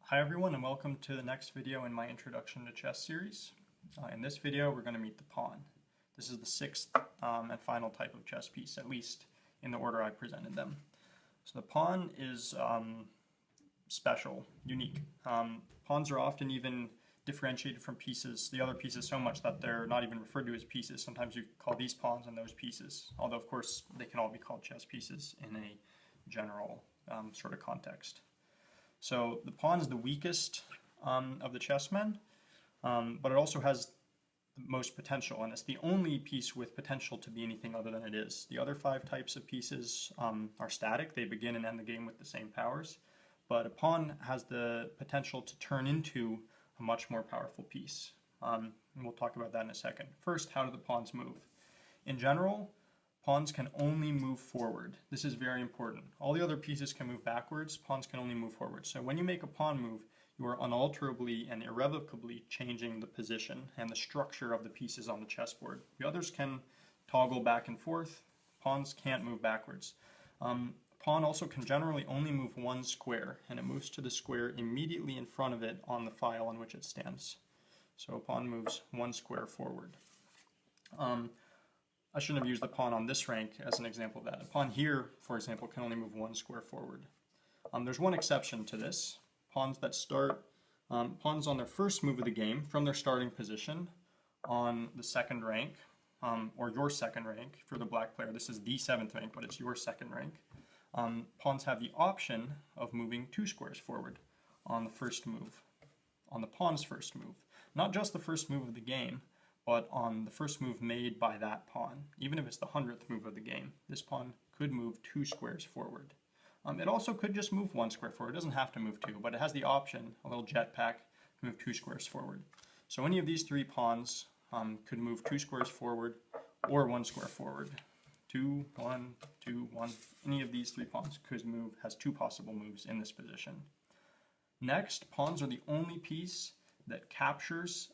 Hi everyone, and welcome to the next video in my Introduction to Chess series. In this video we're going to meet the pawn. This is the sixth and final type of chess piece, at least in the order I presented them. So the pawn is special, unique. Pawns are often even differentiated from pieces, the other pieces, so much that they're not even referred to as pieces. Sometimes you call these pawns and those pieces, although of course they can all be called chess pieces in a general sort of context. So the pawn is the weakest of the chessmen, but it also has the most potential, and it's the only piece with potential to be anything other than it is. The other five types of pieces are static. They begin and end the game with the same powers, but a pawn has the potential to turn into a much more powerful piece. And we'll talk about that in a second. First, how do the pawns move? In general, pawns can only move forward. This is very important. All the other pieces can move backwards. Pawns can only move forward. So when you make a pawn move, you are unalterably and irrevocably changing the position and the structure of the pieces on the chessboard. The others can toggle back and forth. Pawns can't move backwards. Pawn also can generally only move one square, and it moves to the square immediately in front of it on the file on which it stands. So a pawn moves one square forward. I shouldn't have used the pawn on this rank as an example of that. A pawn here, for example, can only move one square forward. There's one exception to this. Pawns that start, pawns on their first move of the game from their starting position on the second rank, or your second rank. If you're the black player, this is the 7th rank, but it's your second rank. Pawns have the option of moving two squares forward on the first move, on the pawn's first move. Not just the first move of the game, but on the first move made by that pawn. Even if it's the 100th move of the game, this pawn could move two squares forward. It also could just move one square forward. It doesn't have to move two, but it has the option, a little jetpack, to move two squares forward. So any of these three pawns could move two squares forward or one square forward. 2, 1, 2, 1. Any of these three pawns could move, has two possible moves in this position. Next, pawns are the only piece that captures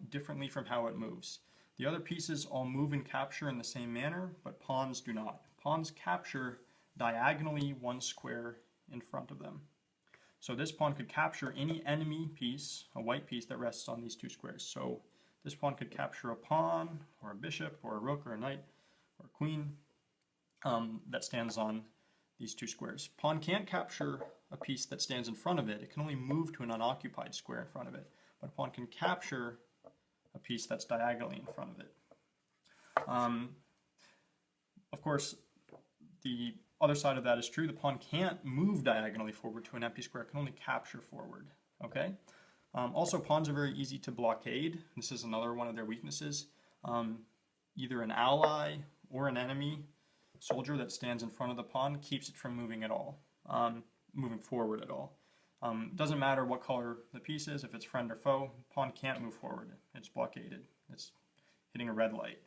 differently from how it moves. The other pieces all move and capture in the same manner, but pawns do not. Pawns capture diagonally one square in front of them. So this pawn could capture any enemy piece, a white piece that rests on these two squares. So this pawn could capture a pawn, or a bishop, or a rook, or a knight, or a queen that stands on these two squares. Pawn can't capture a piece that stands in front of it. It can only move to an unoccupied square in front of it. But a pawn can capture a piece that's diagonally in front of it. Of course, the other side of that is true. The pawn can't move diagonally forward to an empty square. It can only capture forward. Okay. Also, pawns are very easy to blockade. This is another one of their weaknesses. Either an ally or an enemy soldier that stands in front of the pawn keeps it from moving at all, moving forward at all. Doesn't matter what color the piece is, if it's friend or foe, pawn can't move forward. It's blockaded. It's hitting a red light.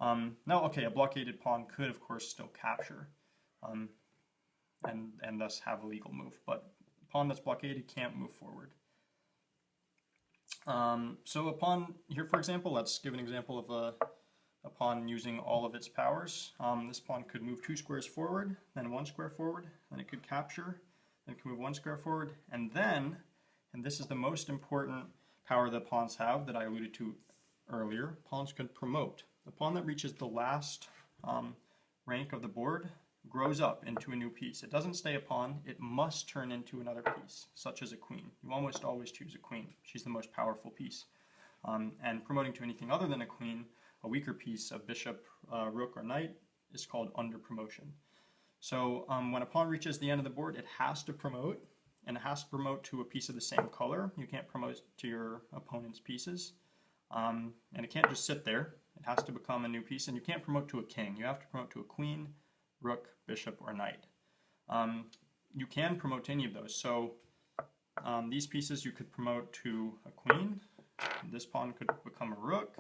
Now, okay, a blockaded pawn could, of course, still capture and thus have a legal move, but a pawn that's blockaded can't move forward. So a pawn here, for example, let's give an example of a pawn using all of its powers. This pawn could move two squares forward, then one square forward, then it could capture, then it can move one square forward, and then, and this is the most important power that pawns have that I alluded to earlier, pawns can promote. The pawn that reaches the last rank of the board grows up into a new piece. It doesn't stay a pawn, it must turn into another piece, such as a queen. You almost always choose a queen. She's the most powerful piece. And promoting to anything other than a queen, a weaker piece, a bishop, rook, or knight, is called under promotion. So when a pawn reaches the end of the board, it has to promote, and it has to promote to a piece of the same color. You can't promote to your opponent's pieces. And it can't just sit there. It has to become a new piece, and you can't promote to a king. You have to promote to a queen, rook, bishop, or knight. You can promote to any of those. So these pieces you could promote to a queen. This pawn could become a rook.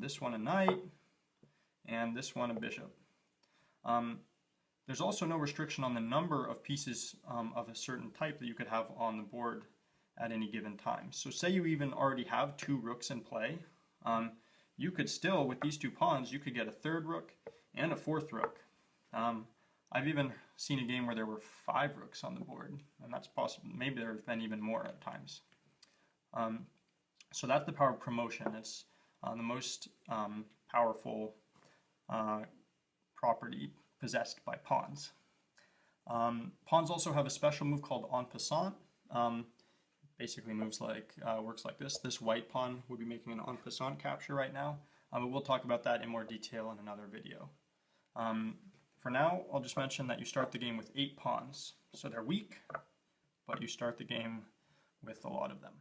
This one a knight, and this one a bishop. There's also no restriction on the number of pieces of a certain type that you could have on the board at any given time. So say you even already have two rooks in play, you could still, with these two pawns, you could get a third rook and a fourth rook. I've even seen a game where there were 5 rooks on the board, and that's possible. Maybe there have been even more at times. So that's the power of promotion. It's the most powerful property possessed by pawns. Pawns also have a special move called en passant. Basically moves like, works like this. This white pawn would be making an en passant capture right now, but we'll talk about that in more detail in another video. For now, I'll just mention that you start the game with 8 pawns. So they're weak, but you start the game with a lot of them.